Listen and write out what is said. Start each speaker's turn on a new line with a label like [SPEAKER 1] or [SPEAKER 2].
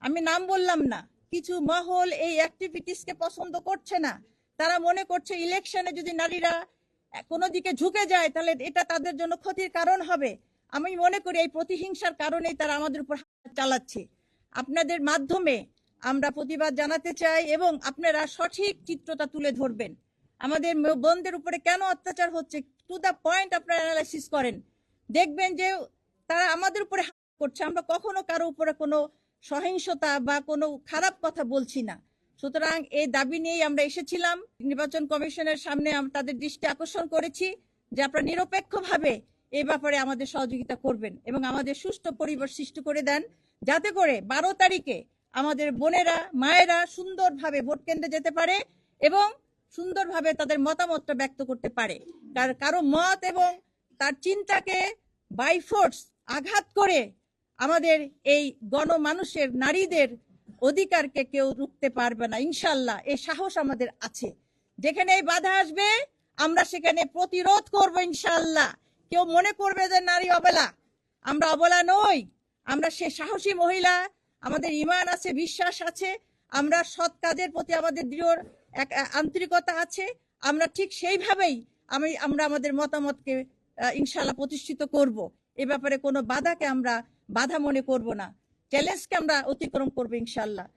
[SPEAKER 1] আমি নাম বললাম না, কিছু মহল এই অ্যাক্টিভিটিসকে পছন্দ করছে না। তারা মনে করছে ইলেকশনে যদি নারীরা কোনো দিকে ঝুঁকে যায় তাহলে এটা তাদের জন্য ক্ষতির কারণ হবে। আমি মনে করি এই প্রতিহিংসার কারণেই তারা আমাদের উপর হামলা চালাচ্ছে। আপনাদের মাধ্যমে আমরা প্রতিবাদ জানাতে চাই এবং আপনারা সঠিক চিত্রটা তুলে ধরবেন। আমাদের বোনদের উপরে কেন অত্যাচার হচ্ছে টু দ্য পয়েন্ট আপনারা অ্যানালাইসিস করেন, দেখবেন যে তারা আমাদের উপরে হামলা করছে। আমরা কখনো কারো উপরে কোনো সহিংসতা বা কোনো খারাপ কথা বলছি না। সুতরাং এই দাবি নিয়েই আমরা এসেছিলাম নির্বাচন কমিশনের সামনে। তাদের দৃষ্টি আকর্ষণ করেছি যে আপনারা নিরপেক্ষভাবে এই ব্যাপারে আমাদের সহযোগিতা করবেন এবং আমাদের সুষ্ঠু পরিবেশ সৃষ্টি করে দেন, যাতে করে 12 তারিখে আমাদের বোনেরা মায়েরা সুন্দরভাবে ভোট কেন্দ্রে যেতে পারে এবং সুন্দরভাবে তাদের মতামতটা ব্যক্ত করতে পারে। কারো মত এবং তার চিন্তাকে বাই ফোর্স আঘাত করে আমাদের এই গণমানুষের নারীদের অধিকারকে কেউ রুখতে পারবে না। ইনশাল্লাহ এই সাহস আমাদের আছে। যেখানে এই বাধা আসবে আমরা সেখানে প্রতিরোধ করব ইনশাল্লাহ। কেউ মনে করবে যে নারী অবলা, আমরা অবলা নই। আমরা সে সাহসী মহিলা, আমাদের ঈমান আছে, বিশ্বাস আছে, আমরা সৎ কাজের প্রতি আমাদের দৃঢ় এক আন্তরিকতা আছে। আমরা ঠিক সেইভাবেই আমরা আমাদের মতামতকে ইনশাল্লাহ প্রতিষ্ঠিত করব। এ ব্যাপারে কোনো বাধাকে আমরা বাধা মনে করব না, চ্যালেঞ্জকে আমরা অতিক্রম করবো ইনশাল্লাহ।